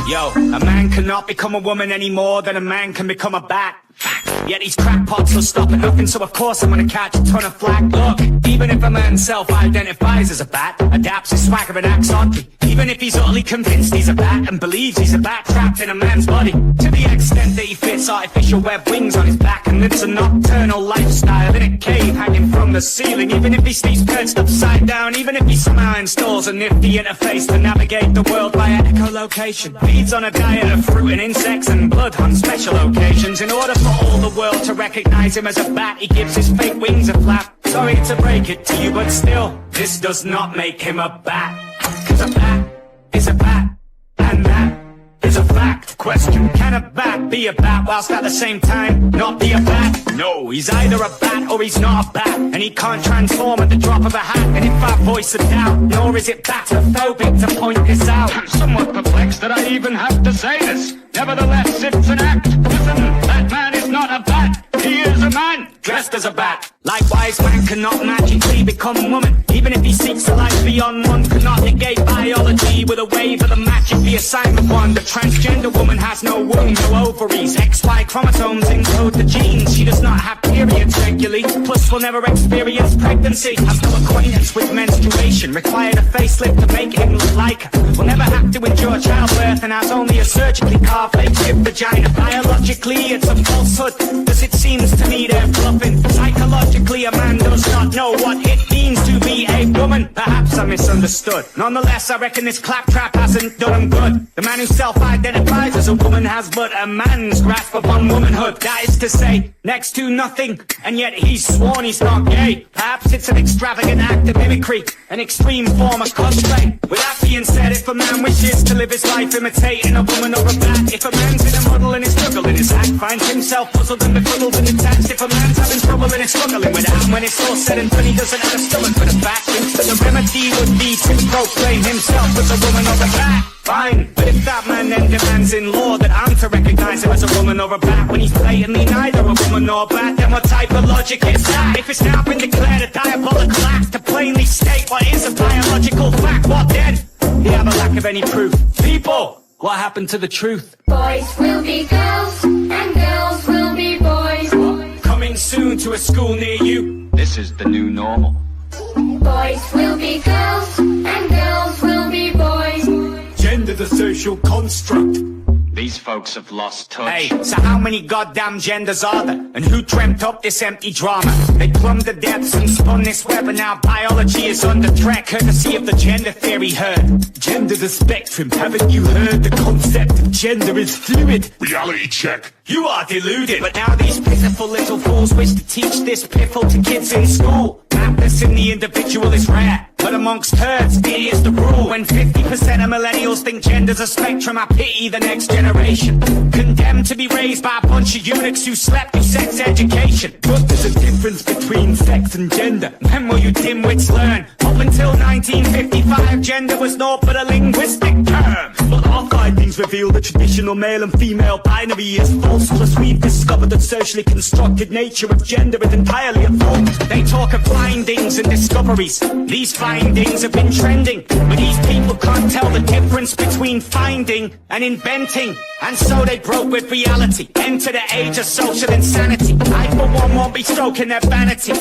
Yo, a man cannot become a woman any more than a man can become a bat. Yet these crackpots will stop at nothing, so of course I'm gonna catch a ton of flack. Look, even if a man self-identifies as a bat, adapts his swagger and acts oddly, even if he's utterly convinced he's a bat and believes he's a bat trapped in a man's body, to the extent that he fits artificial web wings on his back and lives a nocturnal lifestyle in a cave hanging from the ceiling, even if he sleeps perched upside down, even if he somehow installs a nifty interface to navigate the world via echolocation, feeds on a diet of fruit and insects and blood on special occasions. In order for all the world to recognize him as a bat, he gives his fake wings a flap. Sorry to break it to you, but still, this does not make him a bat. Cause a bat is a bat, and that is a fact. Question, can a bat be a bat whilst at the same time not be a bat? No, he's either a bat or he's not a bat, and he can't transform at the drop of a hat. And if I voice a doubt, nor is it batophobic to point this out. I'm somewhat perplexed that I even have to say this. Nevertheless, it's an act. Listen, that man is not a bat. He is a man dressed as a bat. Likewise, man cannot magically become woman, even if he seeks a life beyond one. Cannot negate biology with a wave of the magic, the assignment one. The transgender woman has no womb, no ovaries. XY chromosomes encode the genes. She does not have periods regularly, plus will never experience pregnancy. Has no acquaintance with menstruation, required a facelift to make him look like her. Will never have to endure childbirth and has only a surgically carved fake vagina. Biologically, it's a falsehood, cause it seems to me they're bluffing. Psychologically, a man does not know what it means to be a woman. Perhaps I misunderstood. Nonetheless, I reckon this claptrap hasn't done him good. The man who self-identifies as a woman has but a man's grasp upon womanhood. That is to say, next to nothing, and yet he's sworn he's not gay. Perhaps it's an extravagant act of mimicry, an extreme form of cosplay. With that being said, if a man wishes to live his life imitating a woman or a bat, if a man's in a muddle and is struggling his act, finds himself puzzled and befuddled and attached, if a man's having trouble and is struggling with that, and when it's all said and done he doesn't have a stomach for the fact, the remedy would be to proclaim himself as a woman or a bat. Fine, but if that man then demands in law that I'm to recognize him as a woman or a bat when he's blatantly neither a woman nor a bat, then what type of logic is that? If it's now been declared a diabolical act to plainly state what is a biological fact, what then? You have a lack of any proof. People, what happened to the truth? Boys will be girls, and girls will be boys. Coming soon to a school near you. This is the new normal. Boys will be girls, and girls will be boys. Gender's a social construct. These folks have lost touch. Hey, so how many goddamn genders are there? And who dreamt up this empty drama? They plumbed the depths and spun this web, and now biology is under threat, courtesy of the gender theory herd. Gender's a spectrum, haven't you heard? The concept of gender is fluid. Reality check. You are deluded. But now these pitiful little fools wish to teach this piffle to kids in school. Madness in the individual is rare, but amongst herds, it is the rule. When 50% of millennials think gender's a spectrum, I pity the next generation, condemned to be raised by a bunch of eunuchs who slept through sex education. But there's a difference between sex and gender. When will you dimwits learn? Up until 1955, gender was naught but a linguistic term. But our findings reveal the traditional male and female binary is false. Plus we've discovered that socially constructed nature of gender is entirely a false. They talk of findings and discoveries. These findings have been trending, but these people can't tell the difference between finding and inventing. And so they broke with reality, enter the age of social insanity. I for one won't be stroking their vanity.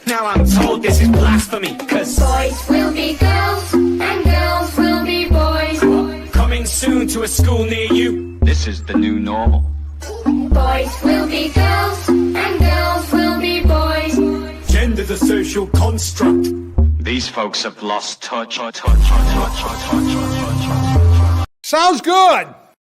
Now I'm told this is blasphemy, cause boys will be girls, and girls will be boys. Coming soon to a school near you. This is the new normal. Boys will be girls, and girls will be boys. Gender's a social construct. These folks have lost touch. Sounds good.